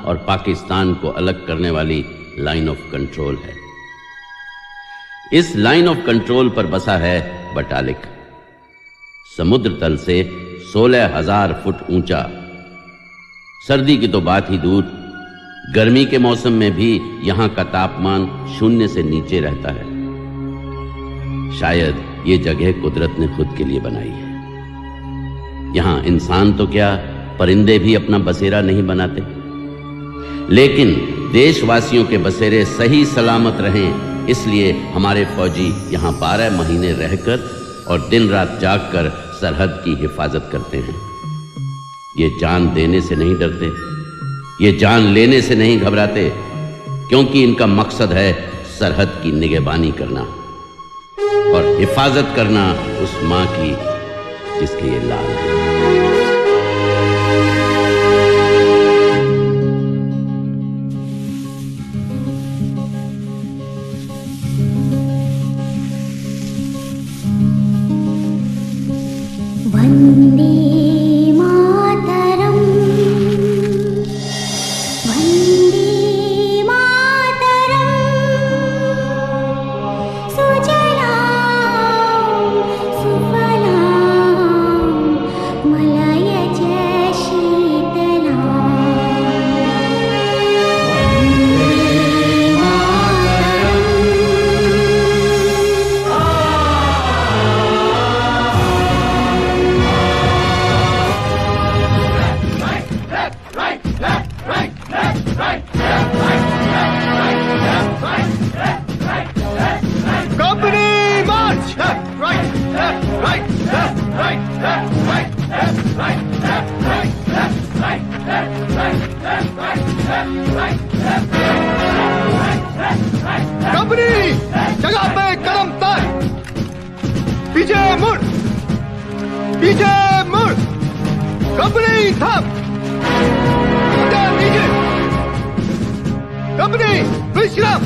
और पाकिस्तान को अलग करने वाली लाइन ऑफ कंट्रोल है। इस लाइन ऑफ कंट्रोल पर बसा है बटालिक, समुद्र तल से 16,000 फुट ऊंचा। सर्दी की तो बात ही दूर, गर्मी के मौसम में भी यहां का तापमान 0 से नीचे रहता है। शायद ये जगह कुदरत ने खुद के लिए बनाई है। यहां इंसान तो क्या, परिंदे भी अपना बसेरा नहीं बनाते। लेकिन देशवासियों के बसेरे सही सलामत रहें, इसलिए हमारे फौजी यहां 12 महीने रहकर और दिन रात जागकर सरहद की हिफाजत करते हैं। ये जान देने से नहीं डरते, ये जान लेने से नहीं घबराते, क्योंकि इनका मकसद है सरहद की निगहबानी करना और हिफाजत करना उस मां की जिसके ये लाल है। वंदे मातरम, वंदे मातरम, सुजलां सुफलां मलयज शीतलां। कंपनी जगह पे कदम तार, पीछे मुड़, पीछे मुड़, कंपनी थम, नीचे, कंपनी विश्राम,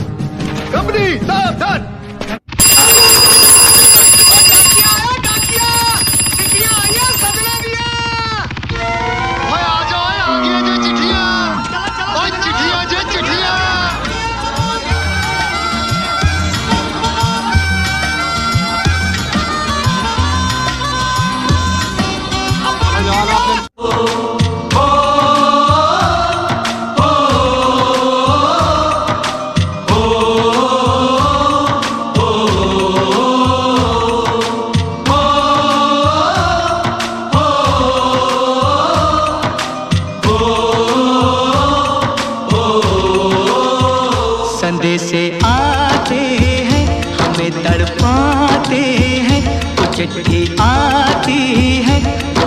कंपनी सावधान। संदेशे आते हैं, हमें तड़पाते हैं, कुछ चिट्ठी आती है,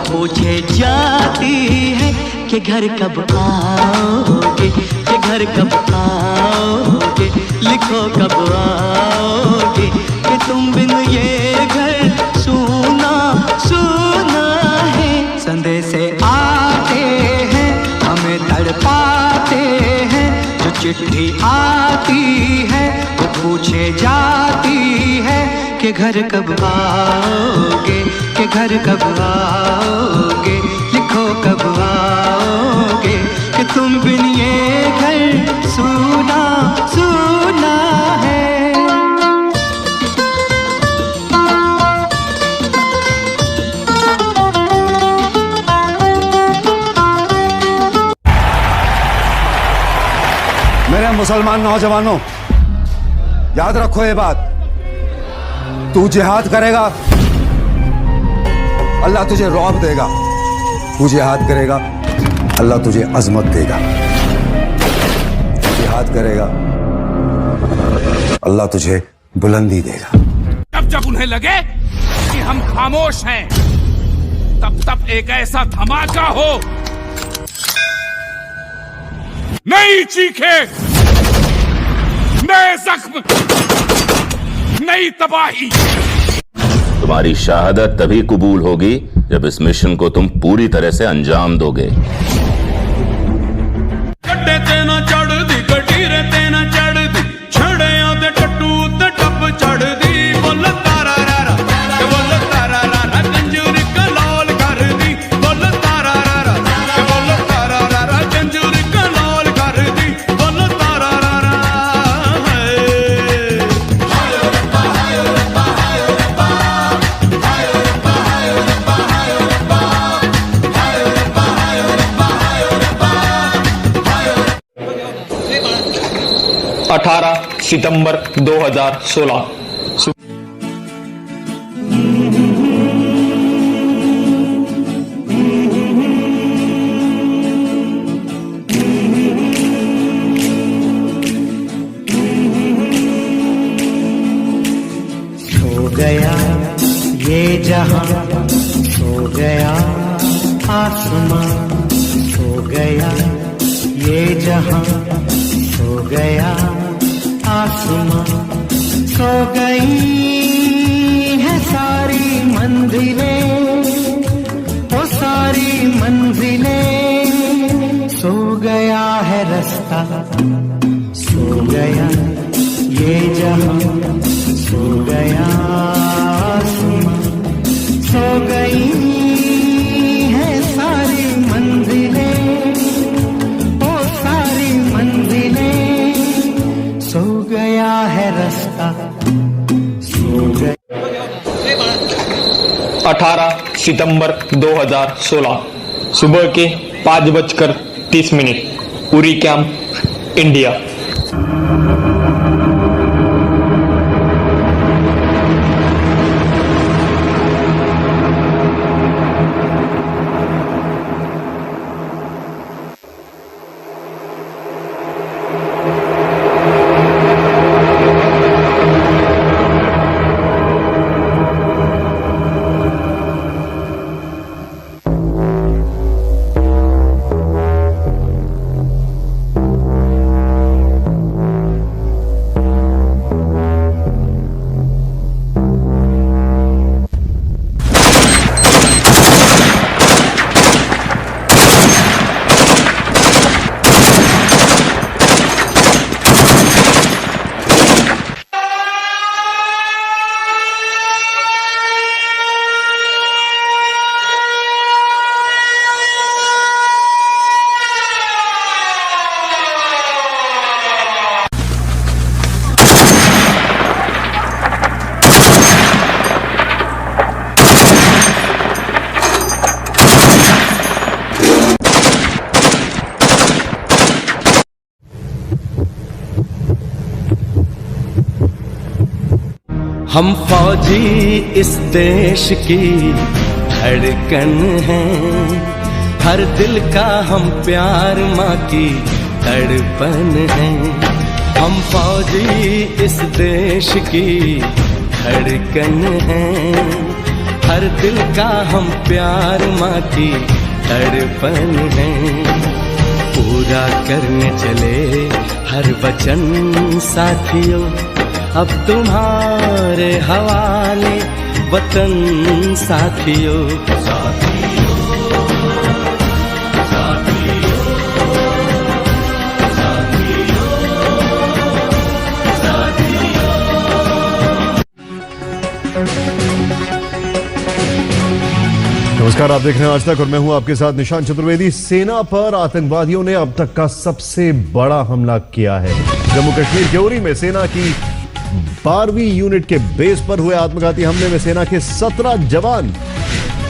पूछे जाती है कि घर कब आओगे, कि घर कब आओगे, लिखो कब आओगे, कि तुम बिन ये घर सूना सूना है। संदेशे आते हैं, हमें तड़पाते हैं, जो चिट्ठी आती है वो पूछे जाती है कि घर कब आओगे, कि घर कब आओगे, लिखो कब आओगे, कि तुम बिन ये घर सूना सूना है। मेरे मुसलमान नौजवानों, याद रखो ये बात, तू जिहाद करेगा अल्लाह तुझे रौब देगा, तू जिहाद करेगा अल्लाह तुझे अजमत देगा, जिहाद करेगा अल्लाह तुझे बुलंदी देगा। जब जब उन्हें लगे कि हम खामोश हैं, तब तब एक ऐसा धमाका हो, नई चीखे, नए जख्म, नई तबाही। तुम्हारी शहादत तभी कबूल होगी जब इस मिशन को तुम पूरी तरह से अंजाम दोगे। गड्ढे ते ना चढ़ दी, गटीरे ते ना चढ़ दी, छड़ियां ते टट्टू ते टप चढ़ दी, बोल तारा रारा, बोल तारा रारा, कंजूरी कलाल कर दी, बोल तारा रारा, बोल तारा रारा, कंजूरी कलाल कर 18 सितंबर 2016। सो गया ये जहां, सो गया आसमां, सो गया ये जहां, सो गया आसमां, सो गई है सारी मंजिलें, वो सारी मंजिलें, सो गया है रास्ता, सो गया ये जहां, सो गया आसमां, सो गई है सारी मंजिलें, ओ सारी मंजिलें, सो गया है रास्ता, सो गया। 18 सितंबर 2016 सुबह के 5:30 उरी कैंप, इंडिया। हम फौजी इस देश की धड़कन हैं, हर दिल का हम प्यार माँ की तड़पन हैं। हम फौजी इस देश की धड़कन हैं, हर दिल का हम प्यार माँ की तड़पन हैं। पूरा करने चले हर वचन साथियों, अब तुम्हारे हवाले वतन साथियों। नमस्कार, आप देख रहे हैं आज तक और मैं हूं आपके साथ निशांत चतुर्वेदी। सेना पर आतंकवादियों ने अब तक का सबसे बड़ा हमला किया है। जम्मू कश्मीर के उरी में सेना की 12वीं यूनिट के बेस पर हुए आत्मघाती हमले में सेना के 17 जवान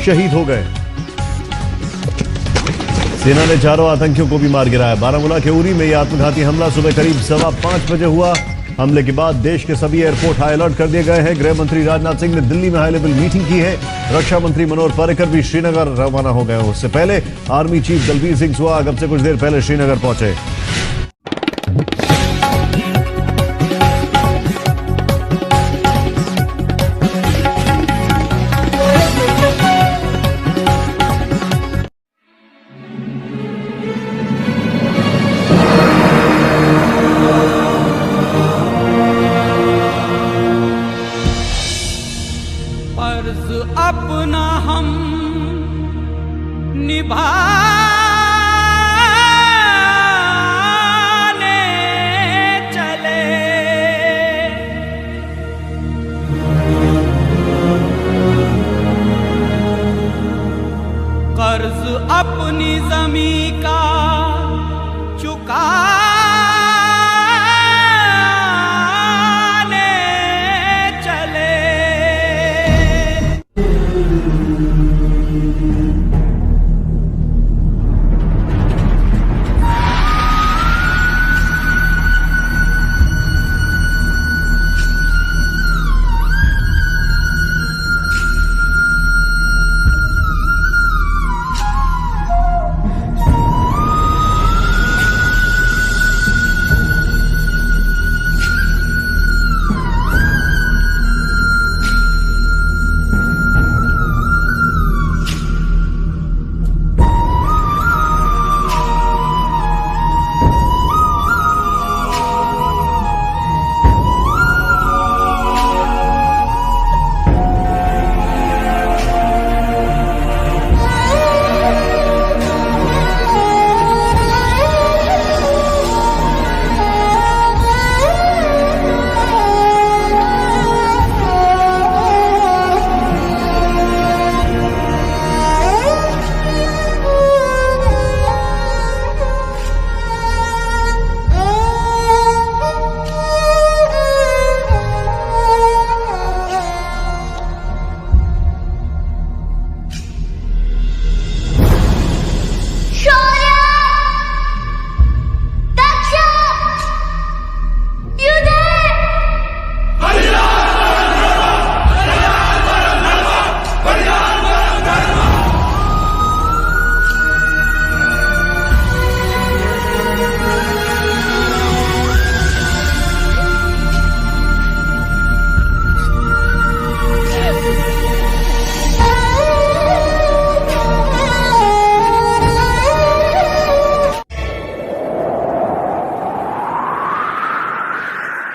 शहीद हो गए। सेना ने 4 आतंकियों को भी मार गिराया। बारामूला के उरी में यह आत्मघाती हमला सुबह करीब 5:15 बजे हुआ। हमले के बाद देश के सभी एयरपोर्ट हाई अलर्ट कर दिए गए हैं। गृह मंत्री राजनाथ सिंह ने दिल्ली में हाई लेवल मीटिंग की है। रक्षा मंत्री मनोहर पर्रिकर भी श्रीनगर रवाना हो गए। उससे पहले आर्मी चीफ दलबीर सिंह सुहाग अब से कुछ देर पहले श्रीनगर पहुंचे। फर्ज अपना हम निभा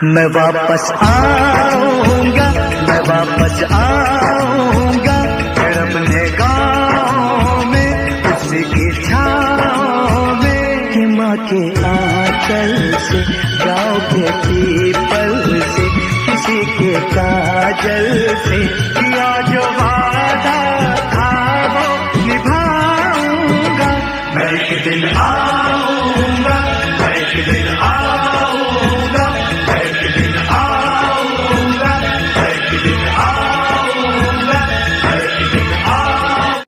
मैं वापस आऊंगा, मैं वापस आऊंगा, फिर अपने गाँव में उसी की छाँव में, कि माँ के आंचल से, गाँव के पीपल से, किसी के काजल से, किया जो वादा था वो निभाऊंगा। मैं एक दिन आऊंगा, मैं एक दिन आऊंगा, मैं एक दिन आऊंगा, मैं एक दिन आऊंगा, मैं एक दिन आऊंगा।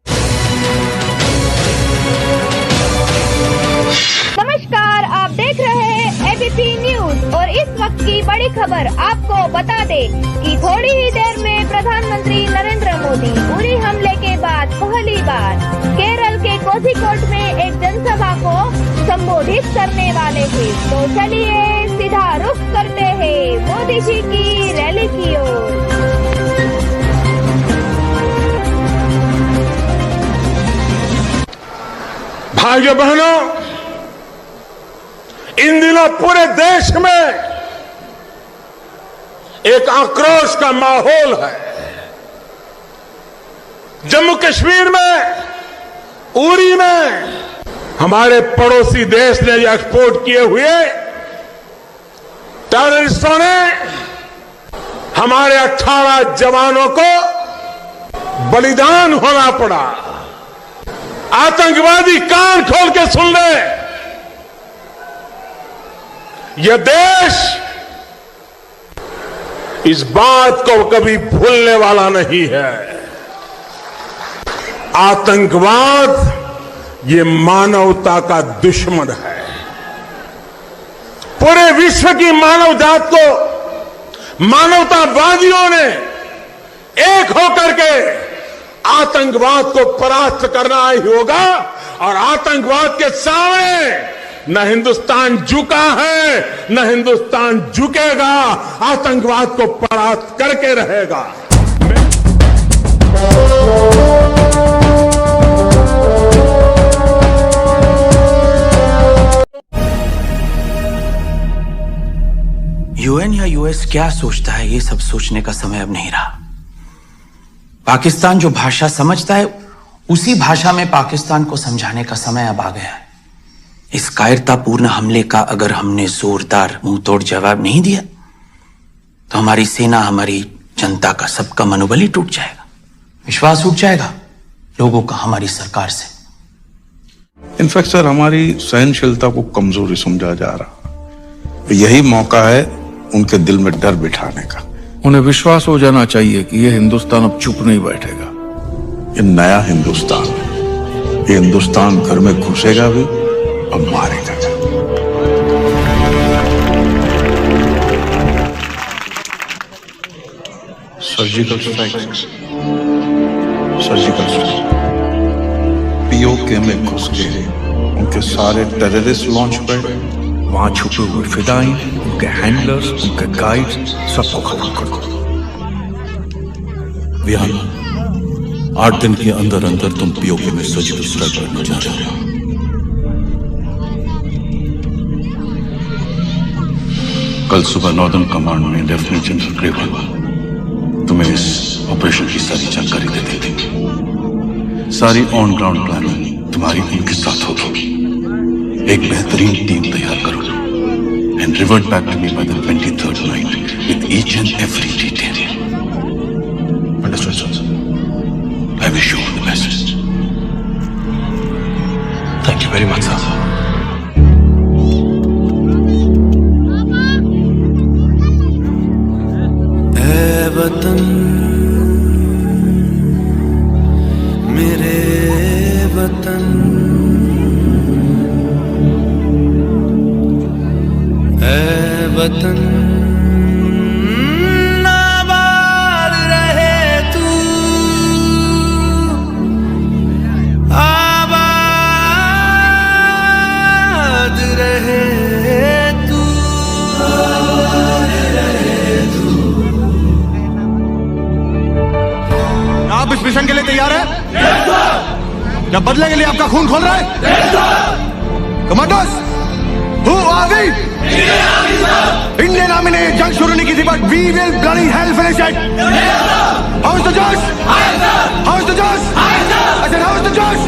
नमस्कार, आप देख रहे हैं एबीपी न्यूज और इस वक्त की बड़ी खबर आपको बता दे कि थोड़ी ही देर में प्रधानमंत्री नरेंद्र मोदी उरी हमले के बाद पहली बार केरल के कोझिकोड में एक जनसभा को संबोधित करने वाले थे। तो चलिए सीधा रुख करते हैं मोदी जी की रैली की ओर। भाइयों बहनों, इन दिनों पूरे देश में एक आक्रोश का माहौल है। जम्मू कश्मीर में, उरी में हमारे पड़ोसी देश ने एक्सपोर्ट किए हुए टेररिस्टों ने हमारे 18 जवानों को बलिदान होना पड़ा। आतंकवादी कान खोल के सुन ले, यह देश इस बात को कभी भूलने वाला नहीं है। आतंकवाद ये मानवता का दुश्मन है। पूरे विश्व की मानव जात को मानवतावादियों ने एक होकर के आतंकवाद को परास्त करना ही होगा, और आतंकवाद के सामने न हिंदुस्तान झुका है, न हिंदुस्तान झुकेगा। आतंकवाद को परास्त करके रहेगा। यूएन या यूएस क्या सोचता है, ये सब सोचने का समय अब नहीं रहा। पाकिस्तान जो भाषा समझता है, उसी भाषा में पाकिस्तान को समझाने का समय अब आ गया है। इस कायरतापूर्ण हमले का अगर हमने जोरदार मुंहतोड़ जवाब नहीं दिया तो हमारी सेना, हमारी जनता का, सबका मनोबल ही टूट जाएगा, विश्वास उठ जाएगा लोगों का हमारी सरकार से। इनफैक्ट सर, हमारी सहनशीलता को कमजोरी समझा जा रहा। यही मौका है उनके दिल में डर बिठाने का। उन्हें विश्वास हो जाना चाहिए कि यह हिंदुस्तान अब चुप नहीं बैठेगा। ये नया हिंदुस्तान है। ये हिंदुस्तान घर में घुसेगा भी और मारेगा। Surgical strike, surgical strike. PoK में घुस के उनके सारे टेररिस्ट लॉन्च पे, वहां छुपे हुए फिदाई, उनके हैंडलर्स, उनके गाइड्स, सबको खत्म कर दो। विहान, 8 दिन के अंदर अंदर तुम पीओके में सर्जिकल स्ट्राइक करने जा रहे हो। कल सुबह नॉर्दर्न कमांड में लेफ्टिनेंट जनरल ग्रेवाल तुम्हें इस ऑपरेशन की सारी जानकारी दे देंगे। सारी ऑन ग्राउंड प्लानिंग तुम्हारी उनके साथ होगी। एक बेहतरीन टीम तैयार करो and revert back to me by the 23rd night with each and every detail. Understood, sir? I wish you all the best. Thank you very much, sir. ऐ वतन मेरे वतन, ऐ वतन आबाद रहे तू, आबाद रहे तू, आबाद रहे तू। आप इस मिशन के लिए तैयार हैं? क्या बदले के लिए आपका खून खोल रहा है? Commandos, Who are we? Indian army ने जंग शुरू नहीं की थी, but we will bloody hell finish it. How is the josh? How is the josh? I said how is the josh?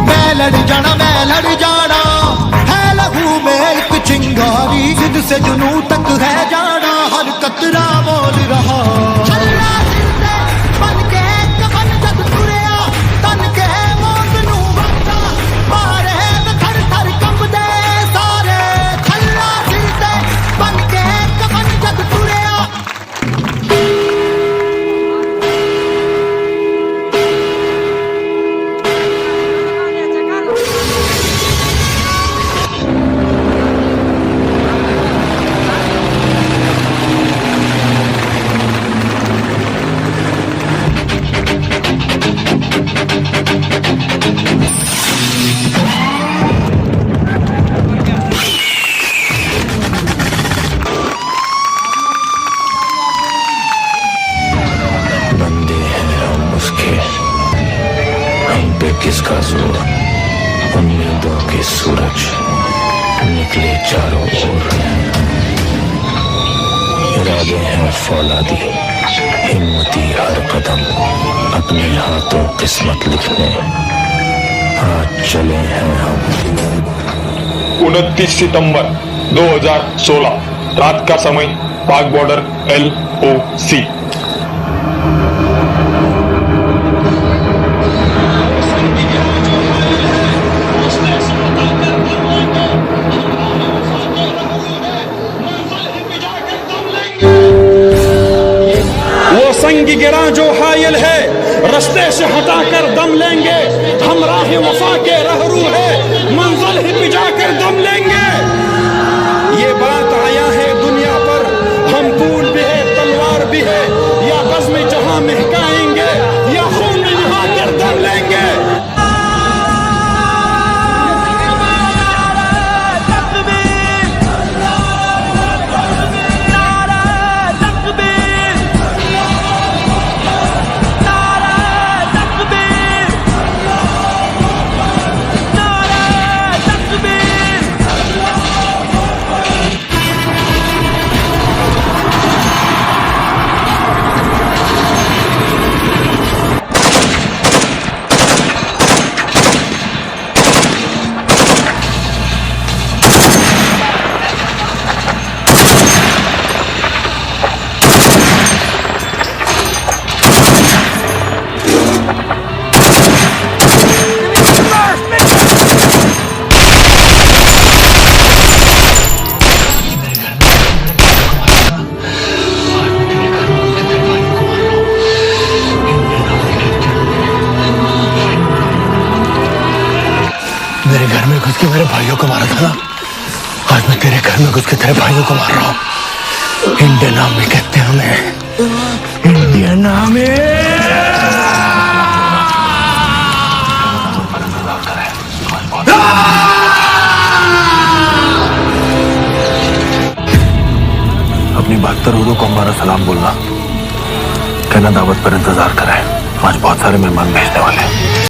मैं लड़ जाना है लहू में एक चिंगारी, जिद से जुनू तक है जाना, हर कतरा बोल रहा। बन के कफन जद तुरिया, तन के मौत नू बंदा मारे थर थर कंबदे सारे। खल्ला सिलते बन के कफन जद तुरिया। किसका जोर, उम्मीदों के सूरज निकले चारों ओर। इरादे हैं फौलादी, हिम्मती हर कदम, अपने हाथों किस्मत लिखने आज चले हैं हम। 29 सितंबर 2016 रात का समय, पाक बॉर्डर LOC। संग गिरा जो हायल है, रस्ते से हटाकर दम लेंगे, हम राह वफा के रहरू है, मंजिल ही पिजाकर दम लेंगे। ये बात आया है दुनिया पर, हम फूल भी है तलवार भी है, या बज़्म में जहां महकाएंगे, या खून में नहाकर दम लेंगे। मेरे घर में घुस के मेरे भाइयों को मारा था ना, आज मैं तेरे घर में घुस के तेरे भाइयों को मार रहा हूँ। इंडियन आर्मी कहते हैं हमें, इंडियन आर्मी। अपनी 72 उर्दू को हमारा सलाम बोलना, कहना दावत पर इंतजार करें, आज बहुत सारे मेहमान भेजने वाले हैं।